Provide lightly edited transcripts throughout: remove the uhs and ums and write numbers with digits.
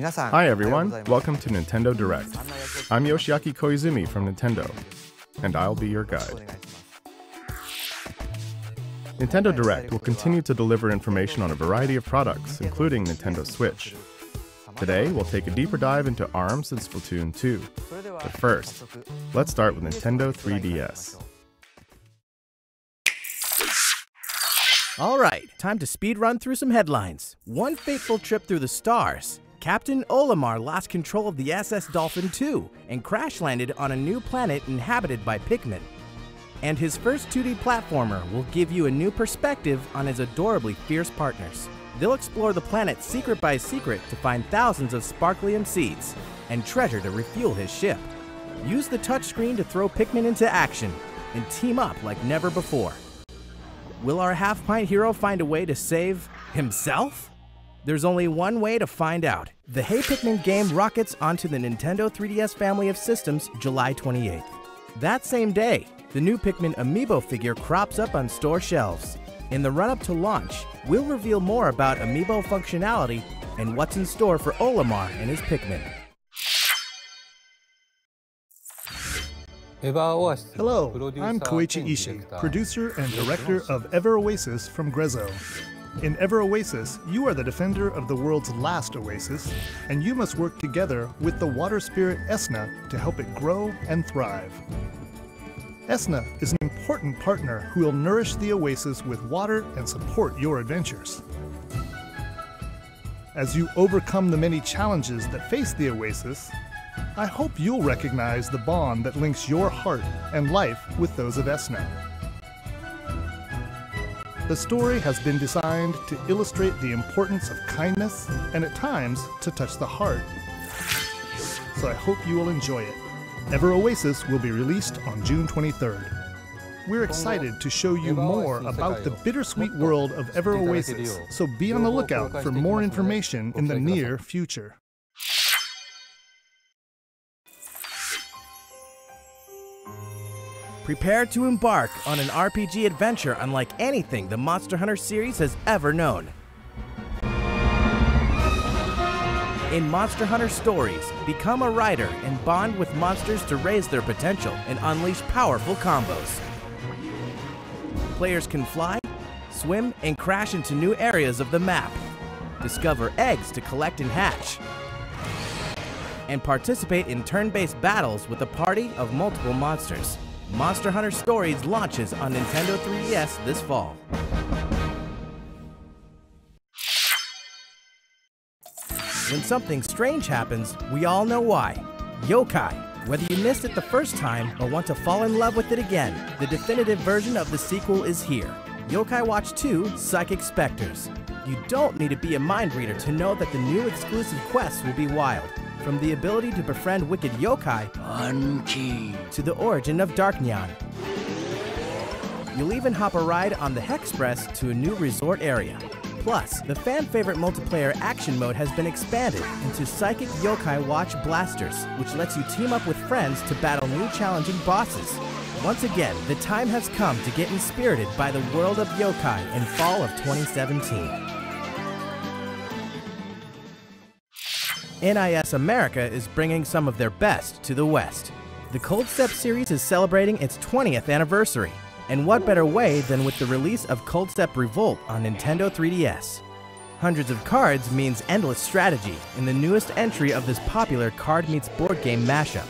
Hi everyone, welcome to Nintendo Direct. I'm Yoshiaki Koizumi from Nintendo, and I'll be your guide. Nintendo Direct will continue to deliver information on a variety of products, including Nintendo Switch. Today, we'll take a deeper dive into ARMS and Splatoon 2. But first, let's start with Nintendo 3DS. Alright, time to speed run through some headlines. One fateful trip through the stars. Captain Olimar lost control of the SS Dolphin II and crash-landed on a new planet inhabited by Pikmin. And his first 2D platformer will give you a new perspective on his adorably fierce partners. They'll explore the planet secret by secret to find thousands of Sparklium seeds and treasure to refuel his ship. Use the touchscreen to throw Pikmin into action and team up like never before. Will our half-pint hero find a way to save himself? There's only one way to find out. The Hey Pikmin game rockets onto the Nintendo 3DS family of systems July 28th. That same day, the new Pikmin amiibo figure crops up on store shelves. In the run-up to launch, we'll reveal more about amiibo functionality and what's in store for Olimar and his Pikmin. Hello, I'm Koichi Ishii, producer and director of Ever Oasis from Grezzo. In Ever Oasis, you are the defender of the world's last oasis, and you must work together with the water spirit Esna to help it grow and thrive. Esna is an important partner who will nourish the oasis with water and support your adventures. As you overcome the many challenges that face the oasis, I hope you'll recognize the bond that links your heart and life with those of Esna. The story has been designed to illustrate the importance of kindness and at times to touch the heart. So I hope you will enjoy it. Ever Oasis will be released on June 23rd. We're excited to show you more about the bittersweet world of Ever Oasis, so be on the lookout for more information in the near future. Prepare to embark on an RPG adventure unlike anything the Monster Hunter series has ever known. In Monster Hunter Stories, become a rider and bond with monsters to raise their potential and unleash powerful combos. Players can fly, swim, and crash into new areas of the map. Discover eggs to collect and hatch. And participate in turn-based battles with a party of multiple monsters. Monster Hunter Stories launches on Nintendo 3DS this fall. When something strange happens, we all know why. Yokai. Whether you missed it the first time or want to fall in love with it again, the definitive version of the sequel is here. Yokai Watch 2 Psychic Specters. You don't need to be a mind reader to know that the new exclusive quests will be wild. From the ability to befriend wicked yokai to the origin of Darknyan. You'll even hop a ride on the Hexpress to a new resort area. Plus, the fan-favorite multiplayer action mode has been expanded into Psychic Yokai Watch Blasters, which lets you team up with friends to battle new challenging bosses. Once again, the time has come to get inspirited by the world of yokai in fall of 2017. NIS America is bringing some of their best to the West. The Cold Step series is celebrating its 20th anniversary, and what better way than with the release of Cold Step Revolt on Nintendo 3DS. Hundreds of cards means endless strategy in the newest entry of this popular card meets board game mashup.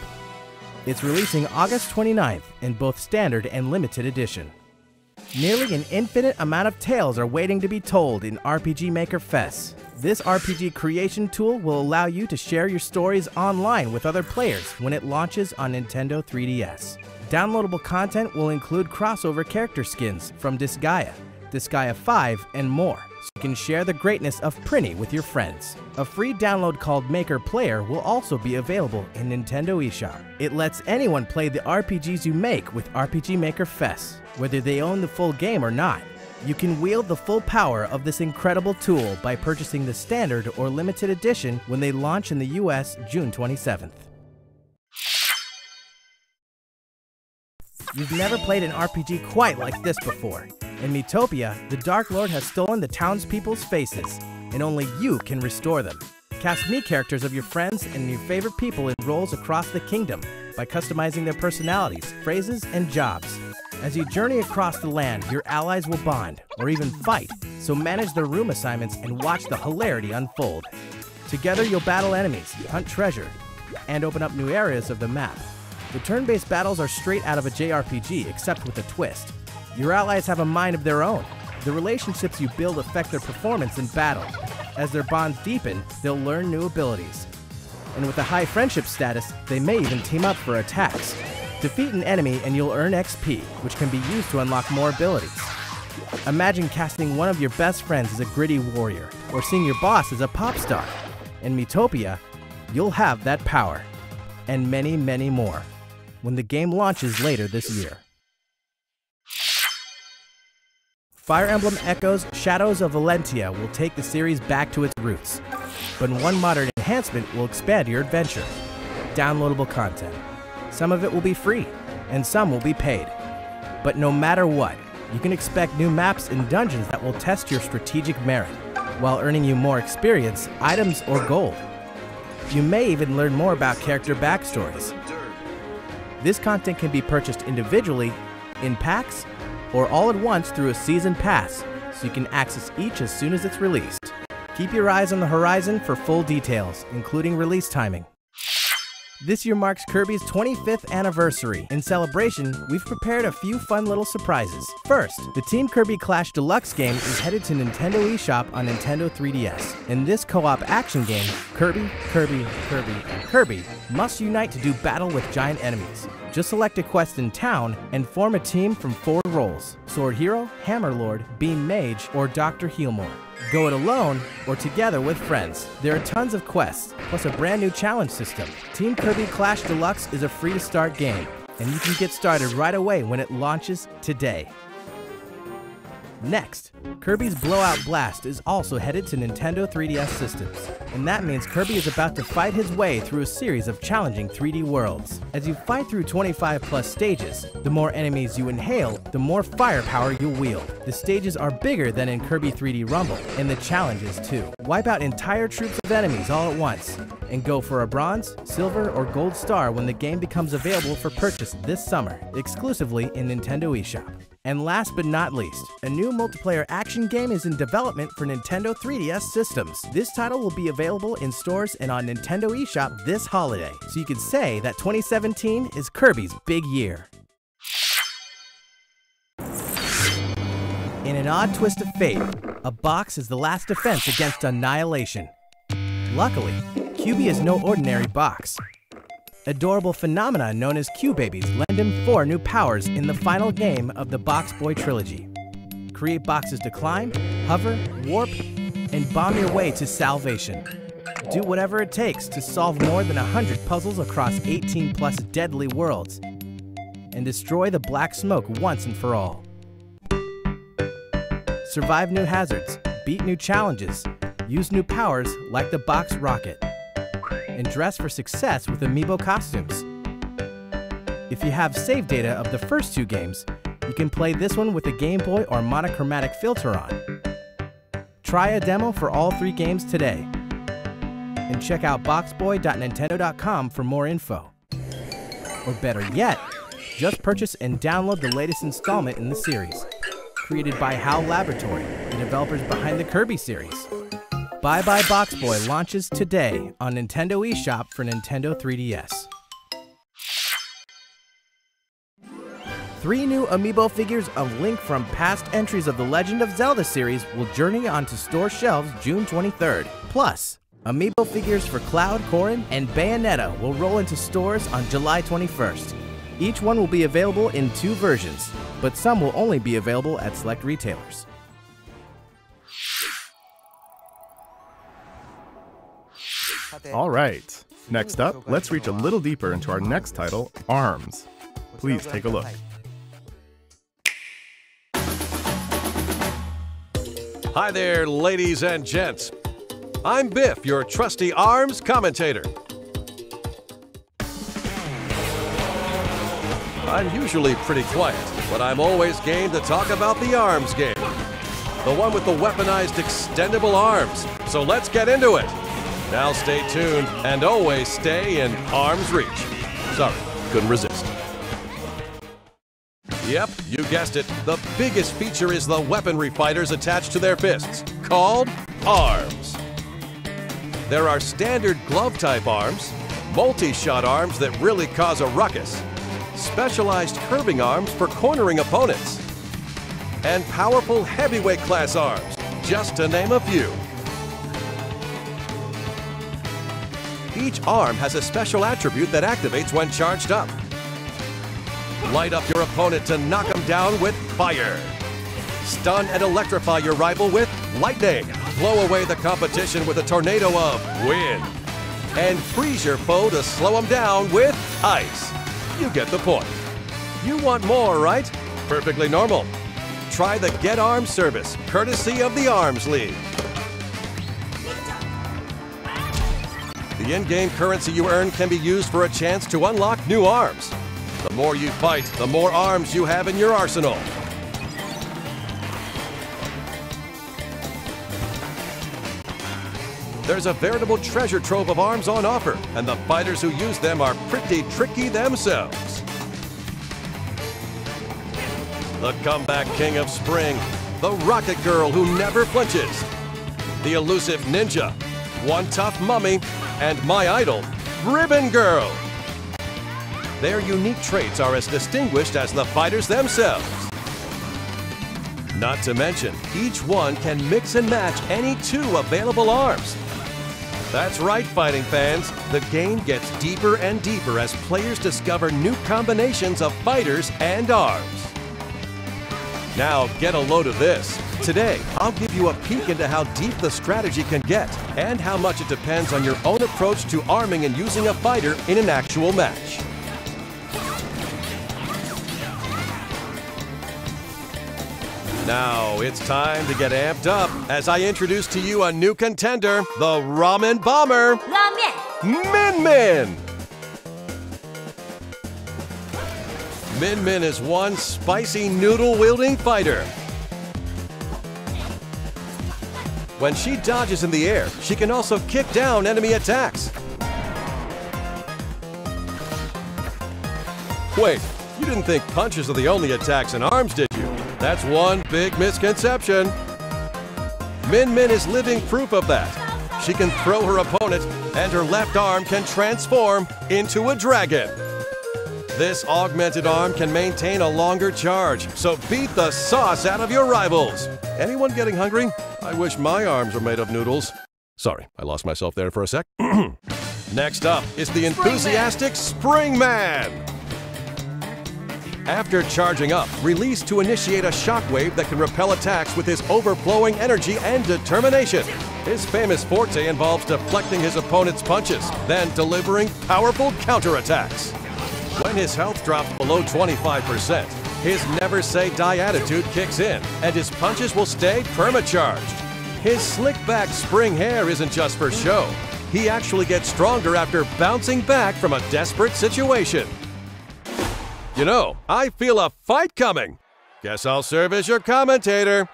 It's releasing August 29th in both standard and limited edition. Nearly an infinite amount of tales are waiting to be told in RPG Maker Fest. This RPG creation tool will allow you to share your stories online with other players when it launches on Nintendo 3DS. Downloadable content will include crossover character skins from Disgaea, Disgaea 5, and more, so you can share the greatness of Prinny with your friends. A free download called Maker Player will also be available in Nintendo eShop. It lets anyone play the RPGs you make with RPG Maker Fest, whether they own the full game or not. You can wield the full power of this incredible tool by purchasing the standard or limited edition when they launch in the US June 27th. You've never played an RPG quite like this before. In Miitopia, the Dark Lord has stolen the townspeople's faces, and only you can restore them. Cast Mii characters of your friends and your favorite people in roles across the kingdom by customizing their personalities, phrases, and jobs. As you journey across the land, your allies will bond, or even fight, so manage their room assignments and watch the hilarity unfold. Together you'll battle enemies, hunt treasure, and open up new areas of the map. The turn-based battles are straight out of a JRPG, except with a twist. Your allies have a mind of their own. The relationships you build affect their performance in battle. As their bonds deepen, they'll learn new abilities. And with a high friendship status, they may even team up for attacks. Defeat an enemy and you'll earn XP, which can be used to unlock more abilities. Imagine casting one of your best friends as a gritty warrior, or seeing your boss as a pop star. In Miitopia, you'll have that power. And many, many more, when the game launches later this year. Fire Emblem Echoes Shadows of Valentia will take the series back to its roots, but one modern enhancement will expand your adventure. Downloadable content. Some of it will be free, and some will be paid. But no matter what, you can expect new maps and dungeons that will test your strategic merit, while earning you more experience, items, or gold. You may even learn more about character backstories. This content can be purchased individually, in packs, or all at once through a season pass, so you can access each as soon as it's released. Keep your eyes on the horizon for full details, including release timing. This year marks Kirby's 25th anniversary. In celebration, we've prepared a few fun little surprises. First, the Team Kirby Clash Deluxe game is headed to Nintendo eShop on Nintendo 3DS. In this co-op action game, Kirby, and Kirby must unite to do battle with giant enemies. Just select a quest in town and form a team from 4 roles: Sword Hero, Hammer Lord, Beam Mage, or Dr. Healmore. Go it alone or together with friends. There are tons of quests, plus a brand new challenge system. Team Kirby Clash Deluxe is a free-to-start game, and you can get started right away when it launches today. Next, Kirby's Blowout Blast is also headed to Nintendo 3DS systems, and that means Kirby is about to fight his way through a series of challenging 3D worlds. As you fight through 25+ stages, the more enemies you inhale, the more firepower you'll wield. The stages are bigger than in Kirby 3D Rumble, and the challenges too. Wipe out entire troops of enemies all at once, and go for a bronze, silver, or gold star when the game becomes available for purchase this summer, exclusively in Nintendo eShop. And last but not least, a new multiplayer action game is in development for Nintendo 3DS systems. This title will be available in stores and on Nintendo eShop this holiday, so you can say that 2017 is Kirby's big year. In an odd twist of fate, a box is the last defense against annihilation. Luckily, QB is no ordinary box. Adorable phenomena known as Q-Babies lend him 4 new powers in the final game of the Box Boy trilogy. Create boxes to climb, hover, warp, and bomb your way to salvation. Do whatever it takes to solve more than 100 puzzles across 18+ deadly worlds, and destroy the black smoke once and for all. Survive new hazards, beat new challenges, use new powers like the Box Rocket, and dress for success with amiibo costumes. If you have save data of the first 2 games, you can play this one with a Game Boy or monochromatic filter on. Try a demo for all 3 games today, and check out boxboy.nintendo.com for more info. Or better yet, just purchase and download the latest installment in the series, created by HAL Laboratory, the developers behind the Kirby series. Bye Bye Box Boy launches today on Nintendo eShop for Nintendo 3DS. 3 new amiibo figures of Link from past entries of the Legend of Zelda series will journey onto store shelves June 23rd. Plus, amiibo figures for Cloud, Corrin, and Bayonetta will roll into stores on July 21st. Each one will be available in 2 versions, but some will only be available at select retailers. All right. Next up, let's reach a little deeper into our next title, ARMS. Please take a look. Hi there, ladies and gents. I'm Biff, your trusty ARMS commentator. I'm usually pretty quiet, but I'm always game to talk about the ARMS game. The one with the weaponized extendable arms. So let's get into it. Now stay tuned and always stay in arm's reach. Sorry, couldn't resist. Yep, you guessed it. The biggest feature is the weaponry fighters attached to their fists, called arms. There are standard glove-type arms, multi-shot arms that really cause a ruckus, specialized curving arms for cornering opponents, and powerful heavyweight class arms, just to name a few. Each arm has a special attribute that activates when charged up. Light up your opponent to knock him down with fire. Stun and electrify your rival with lightning. Blow away the competition with a tornado of wind. And freeze your foe to slow him down with ice. You get the point. You want more, right? Perfectly normal. Try the Get Arms service, courtesy of the Arms League. The in-game currency you earn can be used for a chance to unlock new arms. The more you fight, the more arms you have in your arsenal. There's a veritable treasure trove of arms on offer, and the fighters who use them are pretty tricky themselves. The comeback king of spring, the Rocket Girl who never flinches, the elusive ninja, one tough mummy, and my idol, Ribbon Girl. Their unique traits are as distinguished as the fighters themselves. Not to mention, each one can mix and match any two available arms. That's right, fighting fans. The game gets deeper and deeper as players discover new combinations of fighters and arms. Now get a load of this. Today, I'll give you a peek into how deep the strategy can get and how much it depends on your own approach to arming and using a fighter in an actual match. Now it's time to get amped up as I introduce to you a new contender, the Ramen Bomber, Min Min. Min Min is one spicy noodle-wielding fighter. When she dodges in the air, she can also kick down enemy attacks. Wait, you didn't think punches are the only attacks in arms, did you? That's one big misconception. Min Min is living proof of that. She can throw her opponent, and her left arm can transform into a dragon. This augmented arm can maintain a longer charge, so beat the sauce out of your rivals. Anyone getting hungry? I wish my arms were made of noodles. Sorry, I lost myself there for a sec. Next up is the enthusiastic Spring Man. After charging up, release to initiate a shockwave that can repel attacks with his overflowing energy and determination. His famous forte involves deflecting his opponent's punches, then delivering powerful counterattacks. When his health drops below 25%, his never-say-die attitude kicks in, and his punches will stay perma-charged. His slick-back spring hair isn't just for show. He actually gets stronger after bouncing back from a desperate situation. You know, I feel a fight coming. Guess I'll serve as your commentator.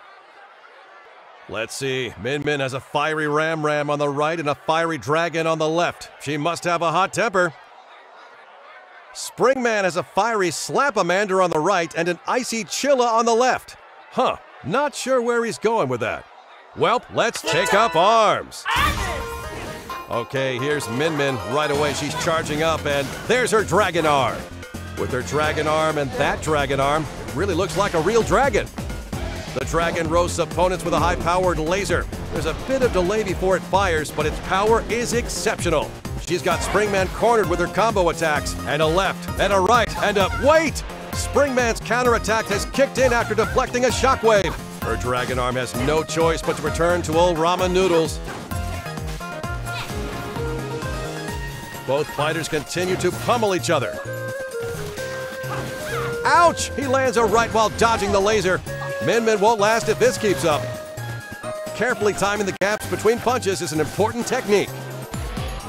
Let's see, Min Min has a fiery Ram Ram on the right and a fiery dragon on the left. She must have a hot temper. Spring Man has a fiery Slap-a-Mander on the right and an icy Chilla on the left. Huh, not sure where he's going with that. Well, let's take up arms. Okay, here's Min Min. Right away, she's charging up, and there's her dragon arm. With her dragon arm and that dragon arm, it really looks like a real dragon. The dragon roasts opponents with a high-powered laser. There's a bit of delay before it fires, but its power is exceptional. She's got Springman cornered with her combo attacks, and a left, and a right, and a wait! Springman's counterattack has kicked in after deflecting a shockwave. Her dragon arm has no choice but to return to old ramen noodles. Both fighters continue to pummel each other. Ouch! He lands a right while dodging the laser. Min Min won't last if this keeps up. Carefully timing the gaps between punches is an important technique.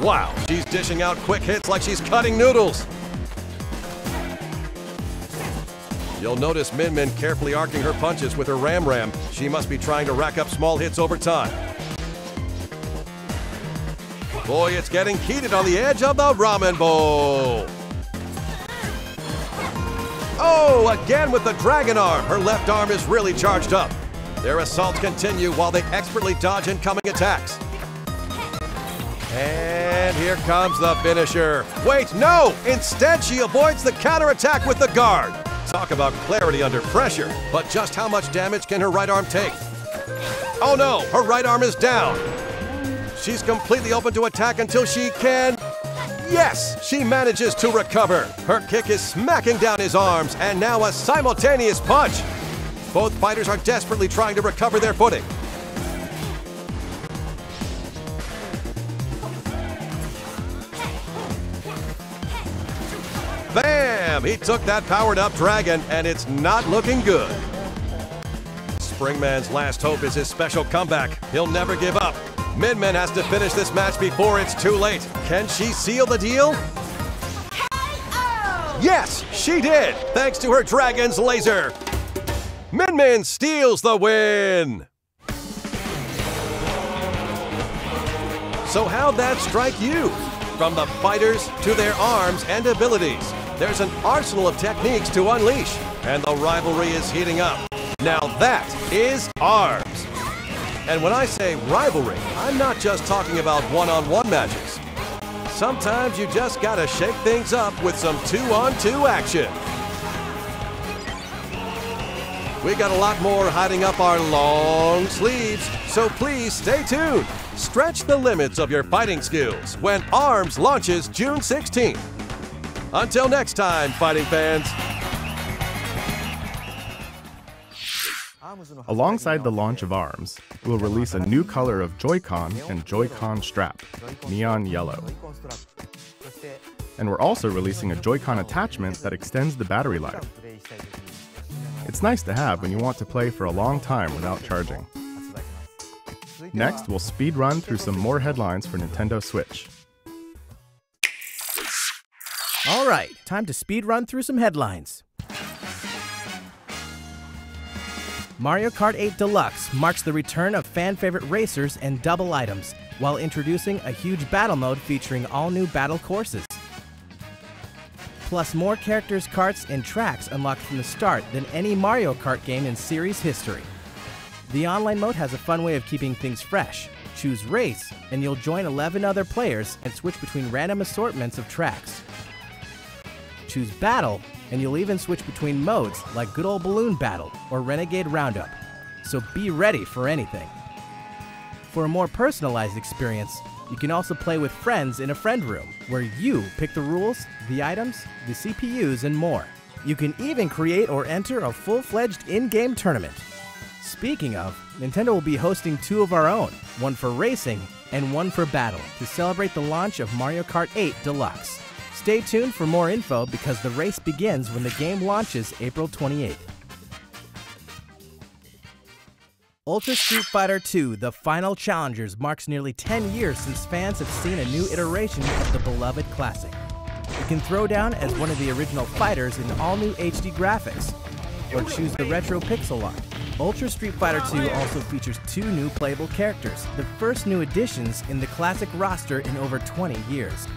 Wow, she's dishing out quick hits like she's cutting noodles. You'll notice Min Min carefully arcing her punches with her Ram Ram. She must be trying to rack up small hits over time. Boy, it's getting heated on the edge of the ramen bowl. Oh, again with the dragon arm. Her left arm is really charged up. Their assaults continue while they expertly dodge incoming attacks. And here comes the finisher. Wait, no! Instead, she avoids the counterattack with the guard. Talk about clarity under pressure. But just how much damage can her right arm take? Oh no, her right arm is down. She's completely open to attack until she can... Yes, she manages to recover. Her kick is smacking down his arms, and now a simultaneous punch. Both fighters are desperately trying to recover their footing. Bam! He took that powered-up dragon, and it's not looking good. Springman's last hope is his special comeback. He'll never give up. Min Min has to finish this match before it's too late. Can she seal the deal? Yes, she did, thanks to her dragon's laser. Min Min steals the win. So how'd that strike you? From the fighters to their arms and abilities, there's an arsenal of techniques to unleash, and the rivalry is heating up. Now that is ARMS. And when I say rivalry, I'm not just talking about one-on-one matches. Sometimes you just gotta shake things up with some two-on-two action. We got a lot more hiding up our long sleeves, so please stay tuned. Stretch the limits of your fighting skills when ARMS launches June 16th. Until next time, fighting fans. Alongside the launch of ARMS, we'll release a new color of Joy-Con and Joy-Con strap, neon yellow. And we're also releasing a Joy-Con attachment that extends the battery life. It's nice to have when you want to play for a long time without charging. Next, we'll speed run through some more headlines for Nintendo Switch. All right, time to speed run through some headlines. Mario Kart 8 Deluxe marks the return of fan-favorite racers and double items, while introducing a huge battle mode featuring all new battle courses. Plus more characters, carts, and tracks unlocked from the start than any Mario Kart game in series history. The online mode has a fun way of keeping things fresh. Choose Race, and you'll join 11 other players and switch between random assortments of tracks. Choose Battle, and you'll even switch between modes like Good Ol' Balloon Battle or Renegade Roundup. So be ready for anything. For a more personalized experience, you can also play with friends in a friend room, where you pick the rules, the items, the CPUs, and more. You can even create or enter a full-fledged in-game tournament. Speaking of, Nintendo will be hosting two of our own, one for racing and one for battle, to celebrate the launch of Mario Kart 8 Deluxe. Stay tuned for more info because the race begins when the game launches April 28th. Ultra Street Fighter II: The Final Challengers marks nearly 10 years since fans have seen a new iteration of the beloved classic. You can throw down as one of the original fighters in all-new HD graphics, or choose the retro pixel art. Ultra Street Fighter II also features two new playable characters, the first new additions in the classic roster in over 20 years.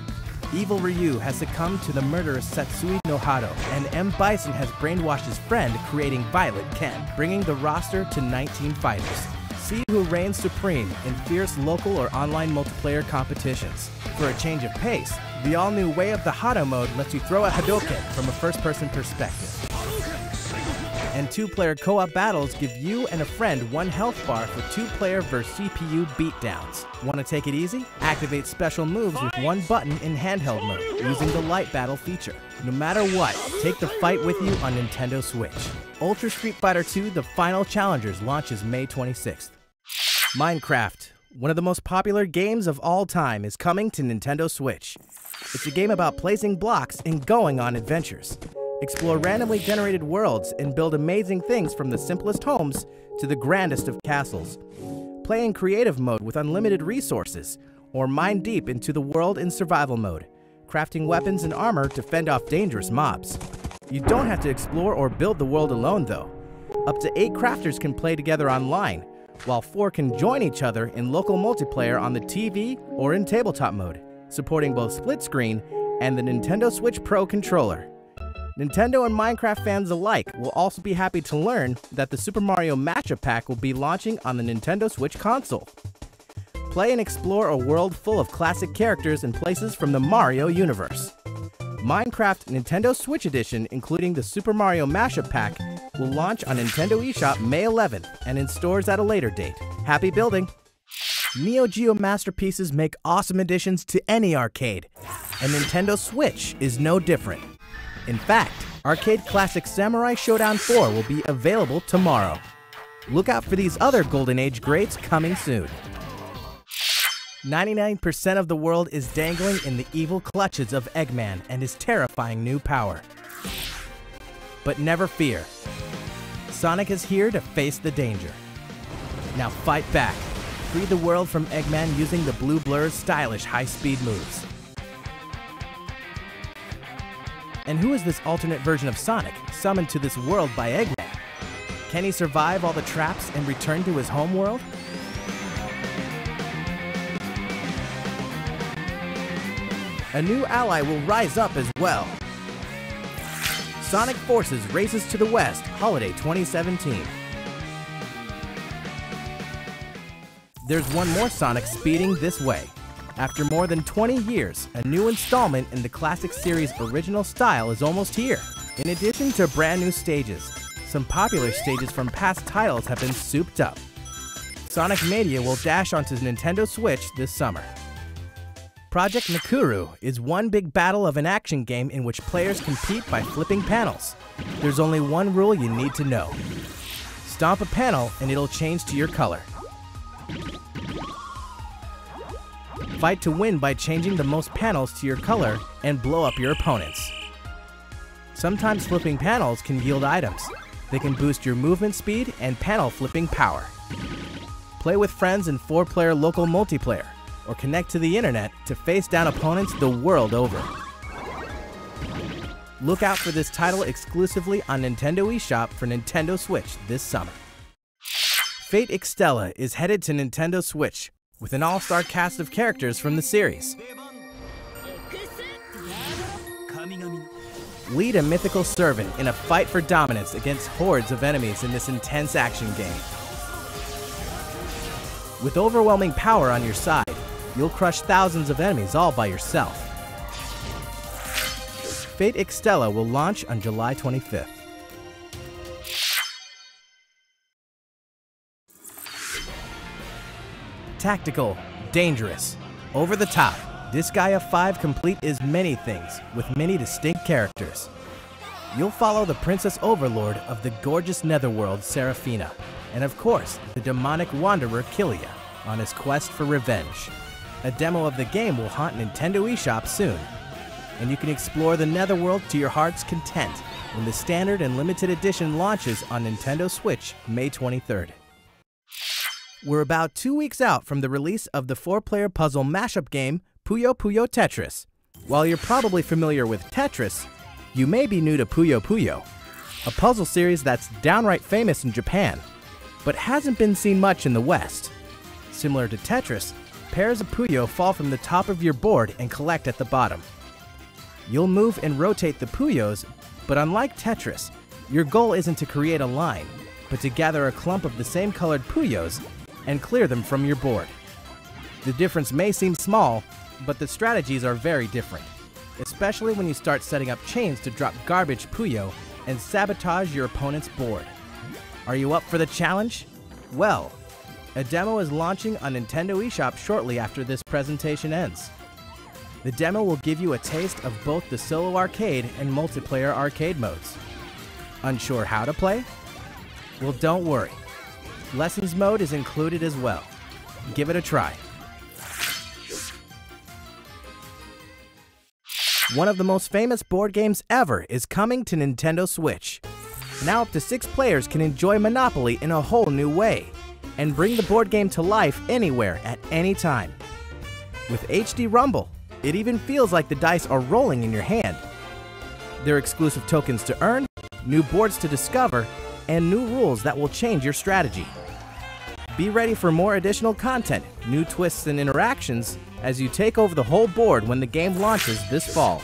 Evil Ryu has succumbed to the murderous Satsui no Hado, and M. Bison has brainwashed his friend, creating Violet Ken, bringing the roster to 19 fighters. See who reigns supreme in fierce local or online multiplayer competitions. For a change of pace, the all-new Way of the Hado mode lets you throw a Hadouken from a first-person perspective. And two-player co-op battles give you and a friend one health bar for two-player versus CPU beatdowns. Want to take it easy? Activate special moves with one button in handheld mode, using the Light Battle feature. No matter what, take the fight with you on Nintendo Switch. Ultra Street Fighter II: The Final Challengers launches May 26th. Minecraft, one of the most popular games of all time, is coming to Nintendo Switch. It's a game about placing blocks and going on adventures. Explore randomly generated worlds and build amazing things from the simplest homes to the grandest of castles. Play in creative mode with unlimited resources, or mine deep into the world in survival mode, crafting weapons and armor to fend off dangerous mobs. You don't have to explore or build the world alone though. Up to 8 crafters can play together online, while 4 can join each other in local multiplayer on the TV or in tabletop mode, supporting both split screen and the Nintendo Switch Pro controller. Nintendo and Minecraft fans alike will also be happy to learn that the Super Mario Mashup Pack will be launching on the Nintendo Switch console. Play and explore a world full of classic characters and places from the Mario universe. Minecraft Nintendo Switch Edition, including the Super Mario Mashup Pack, will launch on Nintendo eShop May 11th and in stores at a later date. Happy building! Neo Geo masterpieces make awesome additions to any arcade, and Nintendo Switch is no different. In fact, arcade classic Samurai Showdown 4 will be available tomorrow. Look out for these other Golden Age greats coming soon. 99% of the world is dangling in the evil clutches of Eggman and his terrifying new power. But never fear. Sonic is here to face the danger. Now fight back. Free the world from Eggman using the Blue Blur's stylish high-speed moves. And who is this alternate version of Sonic, summoned to this world by Eggman? Can he survive all the traps and return to his home world? A new ally will rise up as well. Sonic Forces Races to the West, Holiday 2017. There's one more Sonic speeding this way. After more than 20 years, a new installment in the classic series' original style is almost here. In addition to brand new stages, some popular stages from past titles have been souped up. Sonic Mania will dash onto Nintendo Switch this summer. Project Nakuru is one big battle of an action game in which players compete by flipping panels. There's only one rule you need to know. Stomp a panel and it'll change to your color. Fight to win by changing the most panels to your color and blow up your opponents. Sometimes flipping panels can yield items. They can boost your movement speed and panel flipping power. Play with friends in 4-player local multiplayer, or connect to the internet to face down opponents the world over. Look out for this title exclusively on Nintendo eShop for Nintendo Switch this summer. Fate Extella is headed to Nintendo Switch with an all-star cast of characters from the series. Lead a mythical servant in a fight for dominance against hordes of enemies in this intense action game. With overwhelming power on your side, you'll crush thousands of enemies all by yourself. Fate Extella will launch on July 25th. Tactical, dangerous, over the top, Disgaea 5 Complete is many things, with many distinct characters. You'll follow the Princess Overlord of the gorgeous netherworld, Seraphina, and of course, the demonic wanderer Killia, on his quest for revenge. A demo of the game will haunt Nintendo eShop soon, and you can explore the netherworld to your heart's content when the standard and limited edition launches on Nintendo Switch May 23rd. We're about 2 weeks out from the release of the 4-player puzzle mashup game Puyo Puyo Tetris. While you're probably familiar with Tetris, you may be new to Puyo Puyo, a puzzle series that's downright famous in Japan, but hasn't been seen much in the West. Similar to Tetris, pairs of Puyo fall from the top of your board and collect at the bottom. You'll move and rotate the Puyos, but unlike Tetris, your goal isn't to create a line, but to gather a clump of the same colored Puyos and clear them from your board. The difference may seem small, but the strategies are very different, especially when you start setting up chains to drop garbage Puyo and sabotage your opponent's board. Are you up for the challenge? Well, a demo is launching on Nintendo eShop shortly after this presentation ends. The demo will give you a taste of both the solo arcade and multiplayer arcade modes. Unsure how to play? Well, don't worry. Lessons mode is included as well. Give it a try. One of the most famous board games ever is coming to Nintendo Switch. Now up to 6 players can enjoy Monopoly in a whole new way, and bring the board game to life anywhere at any time. With HD Rumble, it even feels like the dice are rolling in your hand. There are exclusive tokens to earn, new boards to discover, and new rules that will change your strategy. Be ready for more additional content, new twists and interactions as you take over the whole board when the game launches this fall.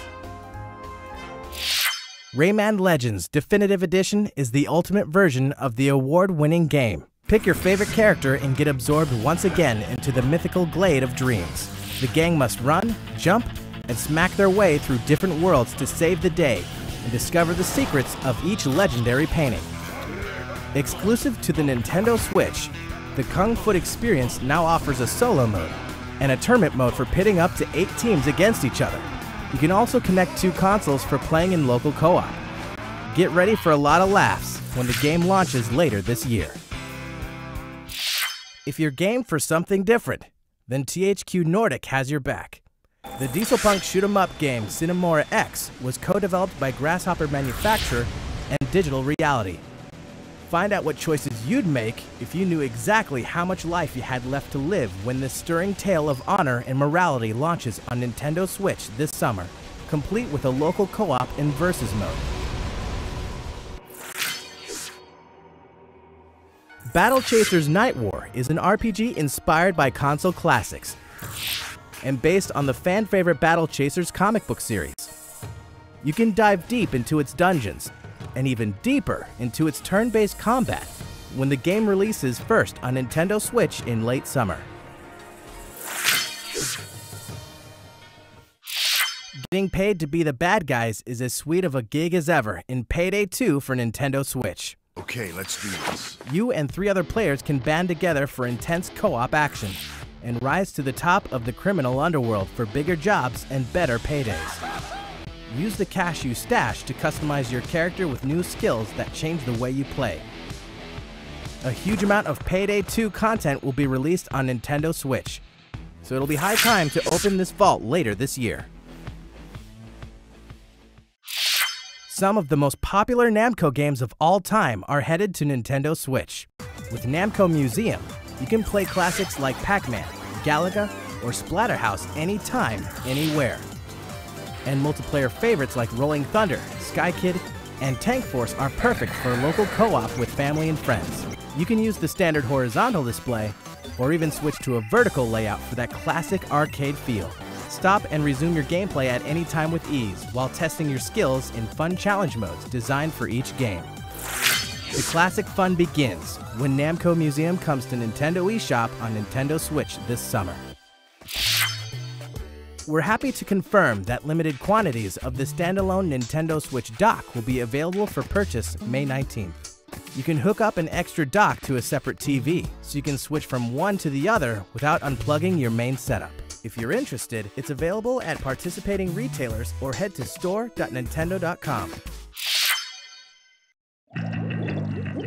Rayman Legends Definitive Edition is the ultimate version of the award-winning game. Pick your favorite character and get absorbed once again into the mythical glade of dreams. The gang must run, jump, and smack their way through different worlds to save the day and discover the secrets of each legendary painting. Exclusive to the Nintendo Switch, the Kung Foot experience now offers a solo mode and a tournament mode for pitting up to 8 teams against each other. You can also connect 2 consoles for playing in local co-op. Get ready for a lot of laughs when the game launches later this year. If you're game for something different, then THQ Nordic has your back. The dieselpunk shoot-'em-up game Cinemora X was co-developed by Grasshopper Manufacture and Digital Reality. Find out what choices you'd make if you knew exactly how much life you had left to live when this stirring tale of honor and morality launches on Nintendo Switch this summer, complete with a local co-op and versus mode. Battle Chasers Night War is an RPG inspired by console classics and based on the fan-favorite Battle Chasers comic book series. You can dive deep into its dungeons and even deeper into its turn-based combat when the game releases first on Nintendo Switch in late summer. Getting paid to be the bad guys is as sweet of a gig as ever in Payday 2 for Nintendo Switch. Okay, let's do this. You and 3 other players can band together for intense co-op action and rise to the top of the criminal underworld for bigger jobs and better paydays. Use the cash you stash to customize your character with new skills that change the way you play. A huge amount of Payday 2 content will be released on Nintendo Switch, so it'll be high time to open this vault later this year. Some of the most popular Namco games of all time are headed to Nintendo Switch. With Namco Museum, you can play classics like Pac-Man, Galaga, or Splatterhouse anytime, anywhere. And multiplayer favorites like Rolling Thunder, Sky Kid, and Tank Force are perfect for local co-op with family and friends. You can use the standard horizontal display, or even switch to a vertical layout for that classic arcade feel. Stop and resume your gameplay at any time with ease while testing your skills in fun challenge modes designed for each game. The classic fun begins when Namco Museum comes to Nintendo eShop on Nintendo Switch this summer. We're happy to confirm that limited quantities of the standalone Nintendo Switch dock will be available for purchase May 19th. You can hook up an extra dock to a separate TV, so you can switch from one to the other without unplugging your main setup. If you're interested, it's available at participating retailers or head to store.nintendo.com.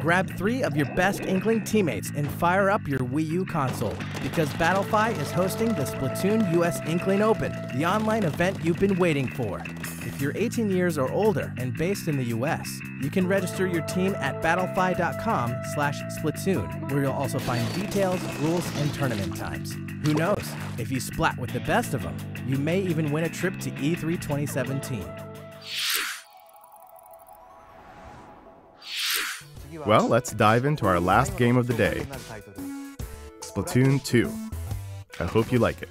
Grab 3 of your best Inkling teammates and fire up your Wii U console, because Battlefy is hosting the Splatoon US Inkling Open, the online event you've been waiting for. If you're 18 years or older and based in the US, you can register your team at battlefy.com/Splatoon, where you'll also find details, rules, and tournament times. Who knows? If you splat with the best of them, you may even win a trip to E3 2017. Well, let's dive into our last game of the day, Splatoon 2. I hope you like it.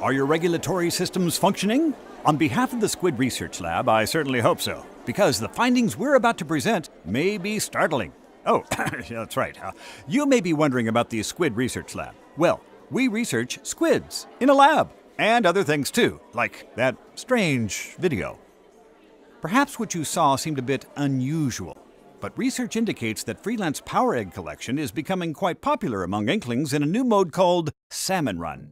Are your regulatory systems functioning? On behalf of the Squid Research Lab, I certainly hope so. because the findings we're about to present may be startling. Oh, that's right. You may be wondering about the Squid Research Lab. Well, we research squids in a lab, and other things too, like that strange video. Perhaps what you saw seemed a bit unusual, but research indicates that freelance power egg collection is becoming quite popular among Inklings in a new mode called Salmon Run.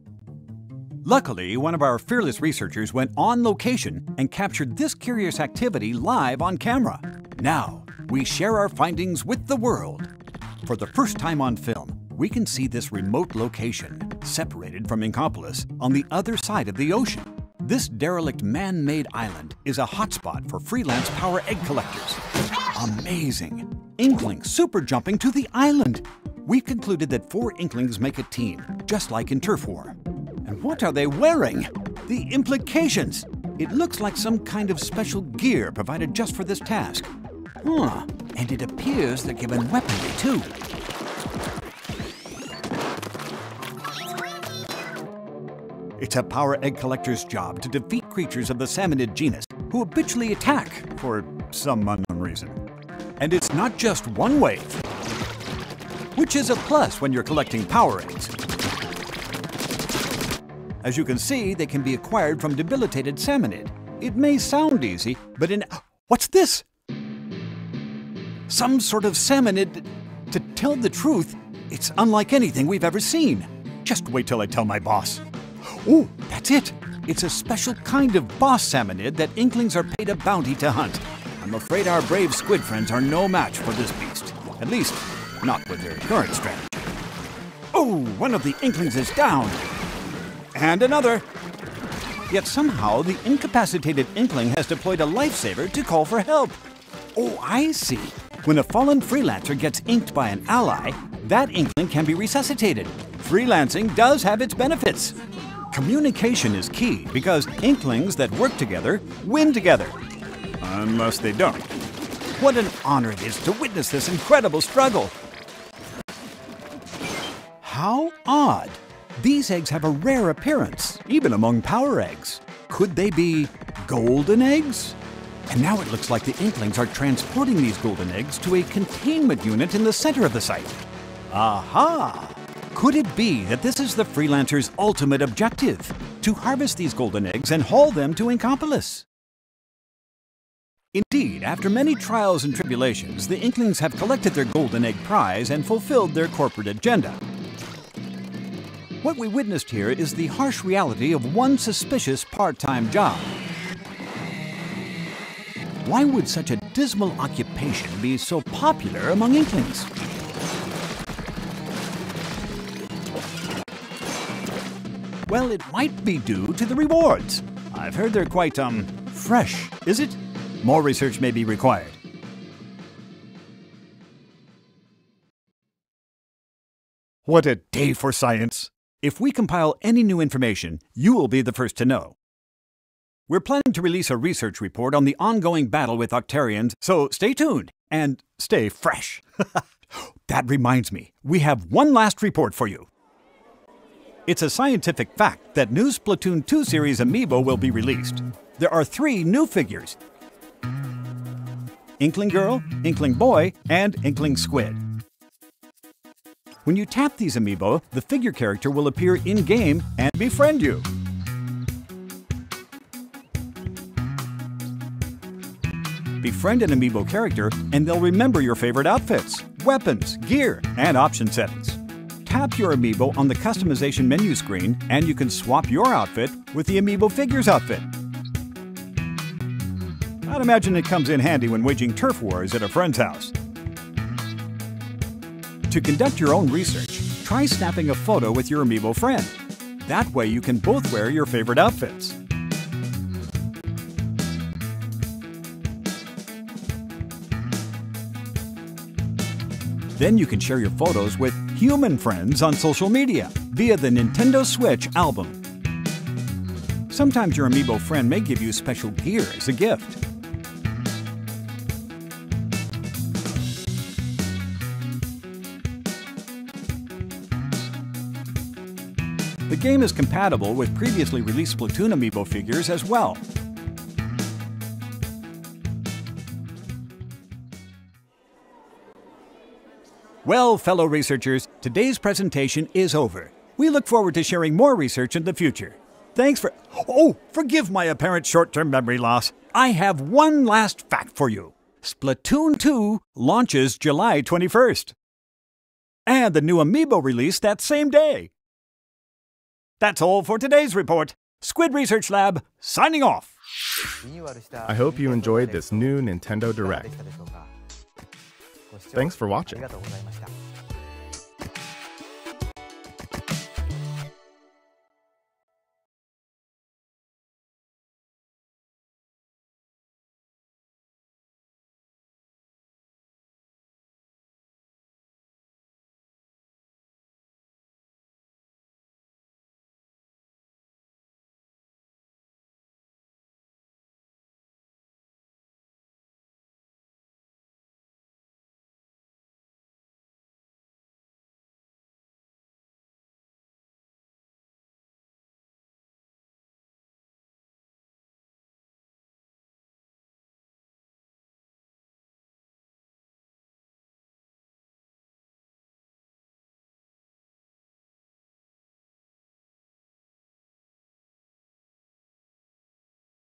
Luckily, one of our fearless researchers went on location and captured this curious activity live on camera. Now, we share our findings with the world. For the first time on film, we can see this remote location, separated from Inkopolis, on the other side of the ocean. This derelict man-made island is a hotspot for freelance power egg collectors. Amazing! Inklings super jumping to the island! We've concluded that 4 Inklings make a team, just like in Turf War. And what are they wearing? The implications! It looks like some kind of special gear provided just for this task. And it appears they're given weaponry too. It's a power egg collector's job to defeat creatures of the salmonid genus who habitually attack for some unknown reason. And it's not just one wave, which is a plus when you're collecting power eggs. As you can see, they can be acquired from debilitated salmonid. It may sound easy, but what's this? Some sort of salmonid. To tell the truth, it's unlike anything we've ever seen. Just wait till I tell my boss. Oh, that's it. It's a special kind of boss salmonid that Inklings are paid a bounty to hunt. I'm afraid our brave squid friends are no match for this beast. At least, not with their current strategy. Oh, one of the Inklings is down. And another. Yet somehow the incapacitated Inkling has deployed a lifesaver to call for help. Oh, I see. When a fallen freelancer gets inked by an ally, that Inkling can be resuscitated. Freelancing does have its benefits. Communication is key because Inklings that work together win together. Unless they don't. What an honor it is to witness this incredible struggle. How odd. These eggs have a rare appearance, even among power eggs. Could they be golden eggs? And now it looks like the Inklings are transporting these golden eggs to a containment unit in the center of the site. Aha! Could it be that this is the freelancer's ultimate objective? To harvest these golden eggs and haul them to Inkopolis? Indeed, after many trials and tribulations, the Inklings have collected their golden egg prize and fulfilled their corporate agenda. What we witnessed here is the harsh reality of one suspicious part-time job. Why would such a dismal occupation be so popular among Inklings? Well, it might be due to the rewards. I've heard they're quite, fresh, is it? More research may be required. What a day for science! If we compile any new information, you will be the first to know. We're planning to release a research report on the ongoing battle with Octarians, so stay tuned and stay fresh. That reminds me, we have one last report for you. It's a scientific fact that new Splatoon 2 series amiibo will be released. There are 3 new figures: Inkling Girl, Inkling Boy, and Inkling Squid. When you tap these amiibo, the figure character will appear in-game and befriend you. Befriend an amiibo character and they'll remember your favorite outfits, weapons, gear, and option settings. Tap your amiibo on the customization menu screen and you can swap your outfit with the amiibo figure's outfit. I'd imagine it comes in handy when waging turf wars at a friend's house. To conduct your own research, try snapping a photo with your amiibo friend. That way you can both wear your favorite outfits. Then you can share your photos with human friends on social media via the Nintendo Switch album. Sometimes your amiibo friend may give you special gear as a gift. The game is compatible with previously released Splatoon amiibo figures as well. Well, fellow researchers, today's presentation is over. We look forward to sharing more research in the future. Thanks for... Oh, forgive my apparent short-term memory loss. I have one last fact for you. Splatoon 2 launches July 21st. And the new Amiibo release that same day. That's all for today's report. Squid Research Lab, signing off. I hope you enjoyed this new Nintendo Direct. Thanks for watching.